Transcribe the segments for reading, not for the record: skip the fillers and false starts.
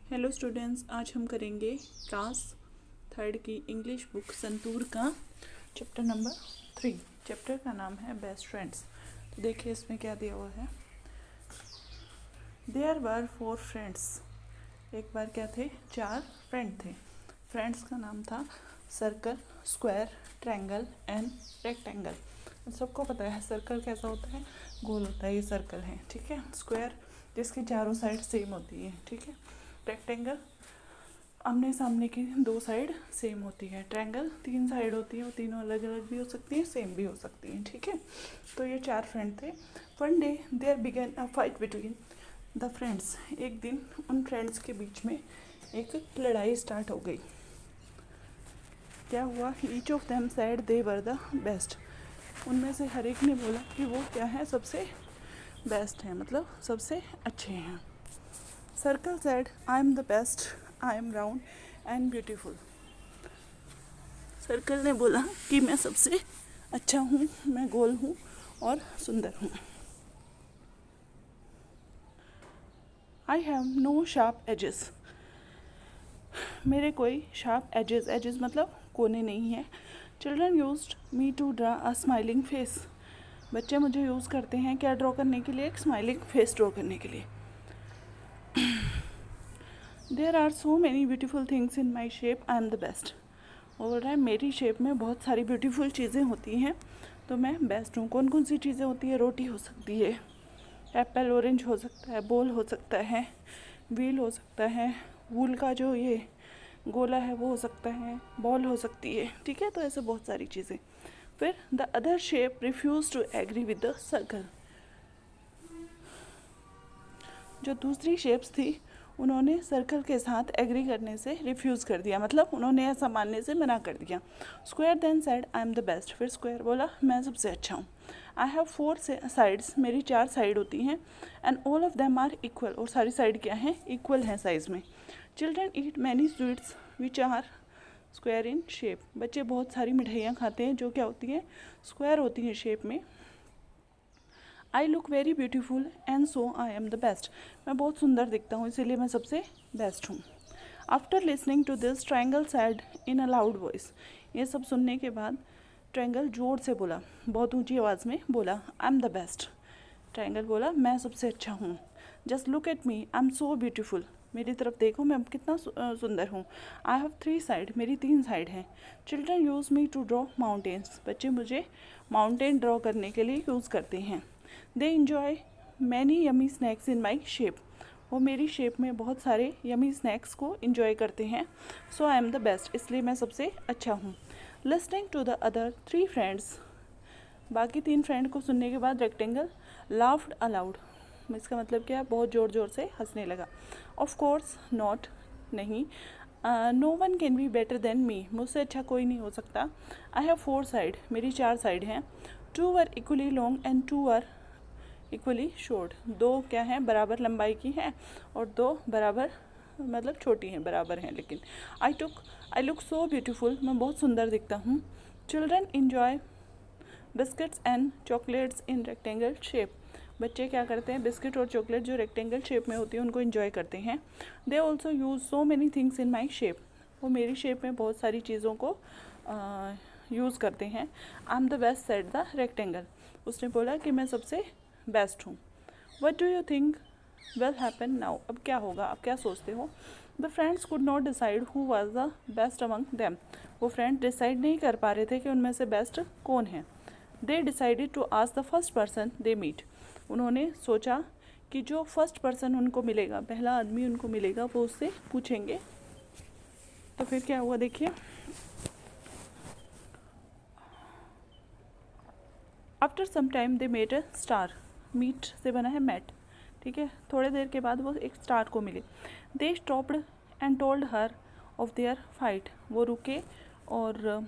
Hello students, आज हम करेंगे क्लास थर्ड की इंग्लिश बुक संतूर का चैप्टर नंबर 3। चैप्टर का नाम है बेस्ट फ्रेंड्स। तो देखिए इसमें क्या दिया हुआ है। There were 4 friends. एक बार क्या थे, 4 फ्रेंड थे। फ्रेंड्स का नाम था circle, square, triangle and rectangle. सबको पता है सर्कल कैसा होता है, गोल होता है, ये सर्कल है, ठीक है। स्क्वायर जिसकी चारों साइड सेम होती है, ठीक है। रेक्टेंगल आमने सामने की 2 साइड सेम होती है। ट्रायंगल 3 साइड होती है, वो तीनों अलग अलग भी हो सकती हैं, सेम भी हो सकती हैं, ठीक है। तो ये 4 फ्रेंड थे। One day there began a fight between the friends. एक दिन उन फ्रेंड्स के बीच में एक लड़ाई स्टार्ट हो गई। क्या हुआ, each of them said they were the best. उनमें से हर एक ने बोला कि वो क्या है, सबसे बेस्ट हैं, मतलब सबसे अच्छे हैं। Circle said I am the best, I am round and beautiful. Circle ने बोला कि मैं सबसे अच्छा हूँ, मैं गोल हूँ और सुंदर हूँ। I have no sharp edges. मेरे कोई शार्प एजेस मतलब कोने नहीं है। Children used me to draw a smiling face. बच्चे मुझे यूज़ करते हैं क्या ड्रॉ करने के लिए, एक स्माइलिंग फेस ड्रॉ करने के लिए। There are so many beautiful things in my shape, I am the best. वो बोल रहा है मेरी शेप में बहुत सारी ब्यूटीफुल चीज़ें होती हैं, तो मैं बेस्ट हूँ। कौन कौन सी चीज़ें होती है, रोटी हो सकती है, एप्पल ऑरेंज हो सकता है, बॉल हो सकता है, व्हील हो सकता है, वूल का जो ये गोला है वो हो सकता है, बॉल हो सकती है, ठीक है। तो ऐसे बहुत सारी चीज़ें। फिर the other shape refuse to agree with the circle. जो दूसरी शेप्स थी उन्होंने सर्कल के साथ एग्री करने से रिफ्यूज़ कर दिया, मतलब उन्होंने ऐसा मानने से मना कर दिया। Square then side I am the best. फिर स्क्वायर बोला मैं सबसे अच्छा हूँ। I have 4 sides. मेरी 4 साइड होती हैं। And all of them are equal. और सारी साइड क्या हैं, इक्वल हैं साइज़ में। Children eat many sweets which are square in shape. बच्चे बहुत सारी मिठाइयाँ खाते हैं जो क्या होती हैं, स्क्वायर होती हैं शेप में। I look very beautiful and so I am the best. मैं बहुत सुंदर दिखता हूँ, इसीलिए मैं सबसे बेस्ट हूँ। After listening to this triangle said in a loud voice. ये सब सुनने के बाद ट्रायंगल जोर से बोला, बहुत ऊंची आवाज़ में बोला, I am the best. Triangle बोला मैं सबसे अच्छा हूँ। Just look at me, I am so beautiful. मेरी तरफ देखो, मैं कितना सुंदर हूँ। I have 3 side. मेरी 3 साइड हैं। Children use me to draw mountains. बच्चे मुझे माउंटेन ड्रॉ करने के लिए यूज़ करते हैं। They enjoy many yummy snacks in my shape. वो मेरी शेप में बहुत सारे यमी स्नैक्स को इंजॉय करते हैं। So I am the best, इसलिए मैं सबसे अच्छा हूँ। Listening to the other 3 friends. बाकी 3 फ्रेंड को सुनने के बाद रेक्टेंगल लाफ्ड अलाउड। इसका मतलब क्या है, बहुत ज़ोर ज़ोर से हंसने लगा। ऑफ कोर्स नॉट, नहीं। No one can be better than me. मुझसे अच्छा कोई नहीं हो सकता। I have 4 side. मेरी 4 साइड हैं। 2 are equally long and 2 are equally short. 2 क्या हैं, बराबर लंबाई की हैं, और 2 बराबर मतलब छोटी हैं, बराबर हैं लेकिन। I look so beautiful. मैं बहुत सुंदर दिखता हूँ। Children enjoy biscuits and chocolates in rectangle shape. बच्चे क्या करते हैं, बिस्किट और चॉकलेट जो रेक्टेंगल शेप में होती है उनको इन्जॉय करते हैं। They also use so many things in my shape. वो मेरी शेप में बहुत सारी चीज़ों को यूज़ करते हैं। आई am the best said the rectangle. उसने बोला कि मैं सबसे बेस्ट हूँ। What do you think will happen now. अब क्या होगा, अब क्या सोचते हो। The friends could not decide who was the best among them. वो फ्रेंड डिसाइड नहीं कर पा रहे थे कि उनमें से बेस्ट कौन है। They decided to ask the first person they meet. उन्होंने सोचा कि जो फर्स्ट पर्सन उनको मिलेगा, पहला आदमी उनको मिलेगा, वो उससे पूछेंगे। तो फिर क्या हुआ देखिए। After some time they made a star. Meet से बना है मैट, ठीक है। थोड़े देर के बाद वो एक स्टार को मिले। They stopped and told her of their fight. वो रुके और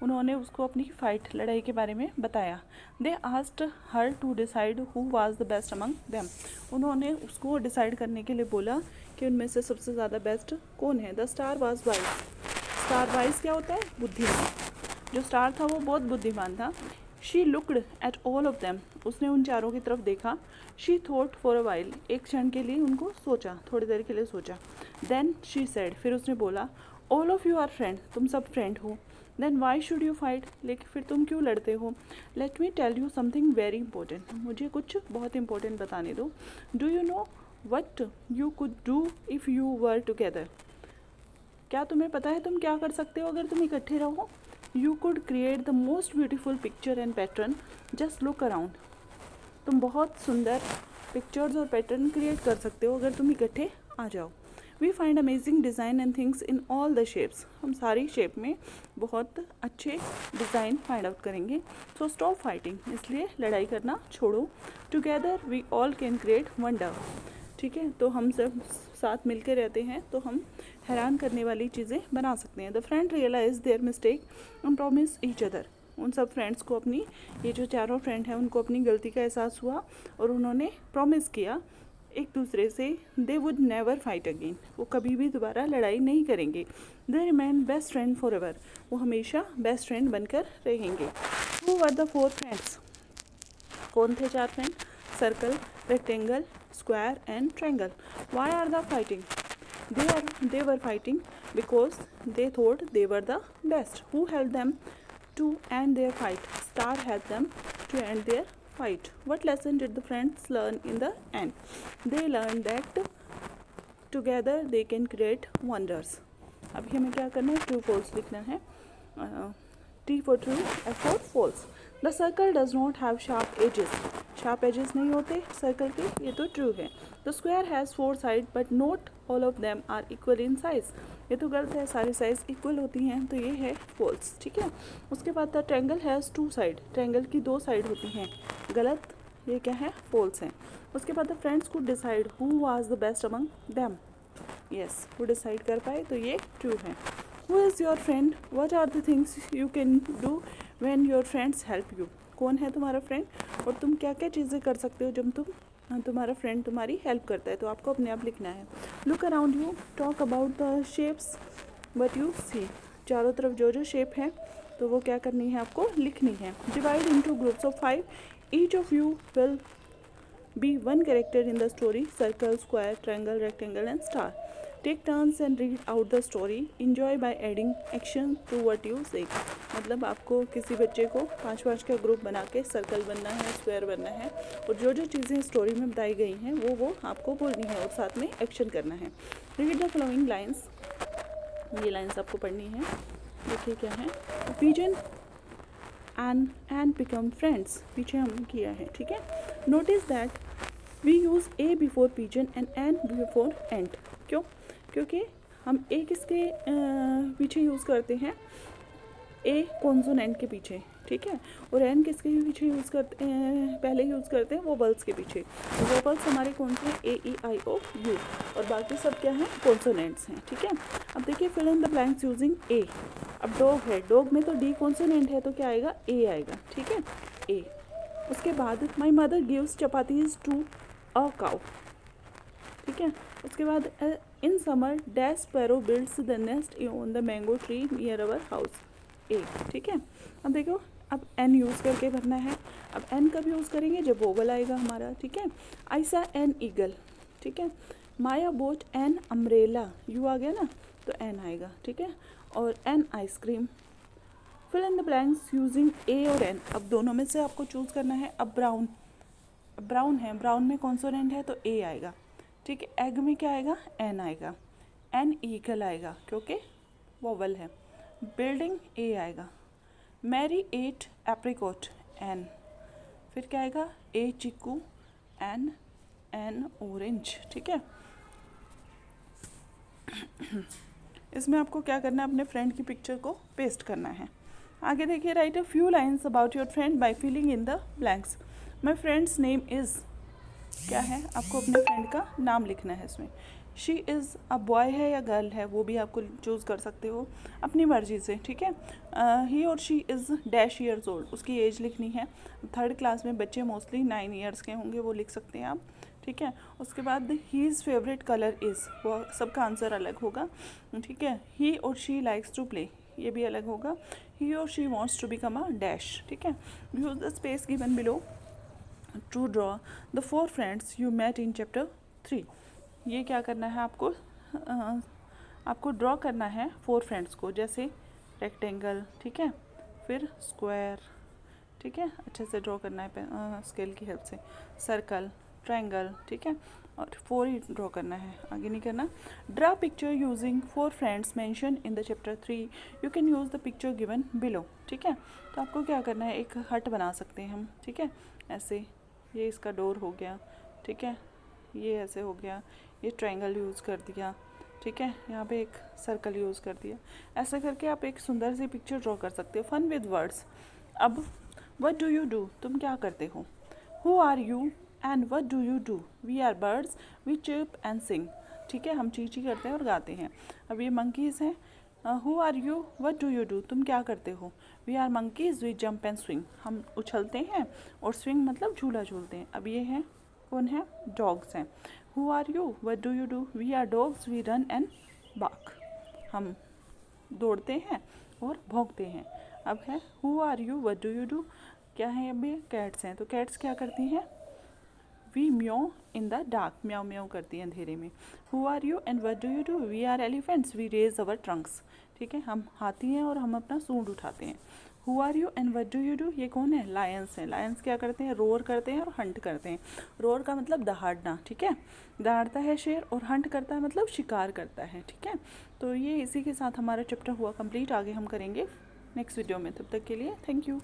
उन्होंने उसको अपनी फ़ाइट, लड़ाई के बारे में बताया। They asked her to decide who was the best among them. उन्होंने उसको डिसाइड करने के लिए बोला कि उनमें से सबसे ज़्यादा बेस्ट कौन है। The star was wise. Star wise क्या होता है, बुद्धिमान। जो स्टार था वो बहुत बुद्धिमान था। She looked at all of them, उसने उन चारों की तरफ देखा. She thought for a while, एक क्षण के लिए उनको सोचा, थोड़ी देर के लिए सोचा. देन शी सेड, फिर उसने बोला, all of you are friend, तुम सब फ्रेंड हो. Then why should you fight, लेकिन फिर तुम क्यों लड़ते हो. Let me tell you something very important, मुझे कुछ बहुत इंपॉर्टेंट बताने दो. Do you know what you could do if you were together, क्या तुम्हें पता है तुम क्या कर सकते हो अगर तुम इकट्ठे रहो. You could create the most beautiful picture and pattern, just look around, तुम बहुत सुंदर पिक्चर्स और पैटर्न क्रिएट कर सकते हो अगर तुम इकट्ठे आ जाओ. We find amazing design and things in all the shapes, हम सारी शेप में बहुत अच्छे डिज़ाइन फाइंड आउट करेंगे. सो स्टॉप फाइटिंग, इसलिए लड़ाई करना छोड़ो. Together we all can create wonder, ठीक है, तो हम सब साथ मिलकर रहते हैं तो हम हैरान करने वाली चीज़ें बना सकते हैं. The friend realize their mistake and promise each other, उन सब फ्रेंड्स को अपनी, ये जो चारों फ्रेंड हैं उनको अपनी गलती का एहसास हुआ और उन्होंने प्रॉमिस किया एक दूसरे से, they would never fight again, वो कभी भी दोबारा लड़ाई नहीं करेंगे. They remain best friend for ever, वो हमेशा बेस्ट फ्रेंड बनकर रहेंगे. Who were the four friends, कौन थे चार friend. Circle, rectangle, square and triangle. Why are the fighting, they were fighting because they thought they were the best. Who helped them to end their fight? Star helped them to end their fight. What lesson did the friends learn in the end? They learned that together they can create wonders. अभी हमें क्या करना है, true false लिखना है. T for true, F for false. The circle does not have sharp edges. Sharp edges नहीं होते circle के, ये तो ट्रू है. The square has four sides but not all of them are equal in size. ये तो गलत है, सारी साइज इक्वल होती हैं, तो ये है फॉल्स, ठीक है. उसके बाद the triangle has two side, triangle की दो साइड होती हैं, गलत, ये क्या है, फॉल्स है. उसके बाद the friends could decide who was the best among them, yes, वो डिसाइड कर पाए, तो ये ट्रू है. Who is your friend? What are the things you can do when your friends help you? कौन है तुम्हारा फ्रेंड और तुम क्या क्या चीज़ें कर सकते हो जब तुम्हारा फ्रेंड तुम्हारी हेल्प करता है, तो आपको अपने आप लिखना है. Look around you, talk about the shapes but you see, चारों तरफ जो जो शेप है तो वो क्या करनी है, आपको लिखनी है. Divide into groups of 5, each of you will be one character in the story. Circle, square, triangle, rectangle and star. Take turns and read out the story. Enjoy by adding action to what you say, मतलब आपको किसी बच्चे को 5-5 का group बना के circle बनना है, स्क्वायर बनना है, और जो जो चीज़ें स्टोरी में बताई गई हैं वो आपको बोलनी है और साथ में एक्शन करना है. रीड द फॉलोइंग लाइन्स, ये लाइन्स आपको पढ़नी है. देखिए क्या है, पिजन एंड बिकम फ्रेंड्स, पीछे हम किया है, ठीक है. Notice that we use a before pigeon and an before ant. क्यों, क्योंकि हम ए किसके पीछे यूज़ करते हैं, ए कॉन्सोनेंट के पीछे, ठीक है, और एन किसके पीछे यूज़ करते हैं, पहले यूज़ करते हैं वोबल्स के पीछे. तो वोबल्स हमारे कौन से, ए ई आई ओ यू, और बाकी सब क्या हैं, कॉन्सोनेंट्स हैं, ठीक है. अब देखिए, fill in the blanks using a. अब डॉग है, डॉग में तो डी कॉन्सोनेंट है तो क्या आएगा, ए आएगा, ठीक है, ए. उसके बाद my mother gives chapatis to a cow, ठीक है. उसके बाद in summer dash sparrow builds the nest on the mango tree near our house, ए, ठीक है. अब देखो, अब एन यूज़ करके भरना है. अब एन कब यूज़ करेंगे, जब वोवल आएगा हमारा, ठीक है. आई सा एन ईगल, ठीक है. Maya bought an umbrella, U आ गया ना तो एन आएगा, ठीक है. और an ice cream. Fill in the blanks using a और एन. अब दोनों में से आपको चूज़ करना है. अब ब्राउन है, ब्राउन में कॉन्सोनेंट है तो ए आएगा, ठीक है. एग में क्या आएगा, एन आएगा. एन ईगल आएगा क्योंकि वोवल है. बिल्डिंग ए आएगा. Mary ate apricot, an. फिर क्या आएगा, ए चिक्कू, एन ऑरेंज, ठीक है. इसमें आपको क्या करना है, अपने फ्रेंड की पिक्चर को पेस्ट करना है. आगे देखिए, write a few lines about your friend by filling in the blanks. My friend's name is, क्या है, आपको अपने फ्रेंड का नाम लिखना है इसमें. शी इज़, अब बॉय है या गर्ल है वो भी आपको चूज़ कर सकते हो अपनी मर्ज़ी से, ठीक है. ही और she is dash years old, उसकी एज लिखनी है. 3rd क्लास में बच्चे मोस्टली 9 ईयर्स के होंगे, वो लिख सकते हैं आप, ठीक है. उसके बाद he is favourite colour is, वो सबका आंसर अलग होगा, ठीक है. ही और शी लाइक्स टू प्ले, ये भी अलग होगा। ही और she wants to become a dash, ठीक है। Use the space given below to draw the 4 friends you met in chapter 3। ये क्या करना है आपको, आपको ड्रॉ करना है 4 फ्रेंड्स को, जैसे रेक्टेंगल, ठीक है, फिर स्क्वायर, ठीक है, अच्छे से ड्रॉ करना है स्केल की हेल्प से, सर्कल, ट्रायंगल, ठीक है, और 4 ही ड्रॉ करना है, आगे नहीं करना। Draw picture using 4 friends mention in the chapter 3, you can use the picture given below, ठीक है। तो आपको क्या करना है, एक हट बना सकते हैं हम, ठीक है, ऐसे, ये इसका डोर हो गया, ठीक है, ये ऐसे हो गया, ये ट्रायंगल यूज़ कर दिया, ठीक है, यहाँ पे एक सर्कल यूज़ कर दिया। ऐसा करके आप एक सुंदर सी पिक्चर ड्रॉ कर सकते हो, फन विद वर्ड्स। अब व्हाट डू यू डू, तुम क्या करते हो। Who are you and what do you do, we are birds we chirp and sing, ठीक है, हम चींची करते हैं और गाते हैं। अब ये मंकीज़ हैं। Who are you what do you do, तुम क्या करते हो। We are monkeys we jump and swing, हम उछलते हैं और स्विंग मतलब झूला झूलते हैं। अब ये हैं, कौन है, डॉग्स हैं। Who are you what do you do, we are dogs we run and bark, हम दौड़ते हैं और भौंकते हैं। अब है who are you what do you do, क्या है, अब ये कैट्स हैं, तो कैट्स क्या करती हैं, we mew in the dark, म्याओ म्याओ करती हैं अंधेरे में। Who are you and what do you do, we are elephants we raise our trunks, ठीक है, हम हाथी हैं और हम अपना सूंड उठाते हैं। Who are you and what do you do, ये कौन है, लायंस हैं। लायंस क्या करते हैं, रोर करते हैं और हंट करते हैं। रोर का मतलब दहाड़ना, ठीक है, दहाड़ता है शेर, और हंट करता है मतलब शिकार करता है, ठीक है। तो ये इसी के साथ हमारा चैप्टर हुआ कंप्लीट, आगे हम करेंगे नेक्स्ट वीडियो में। तब तक के लिए थैंक यू।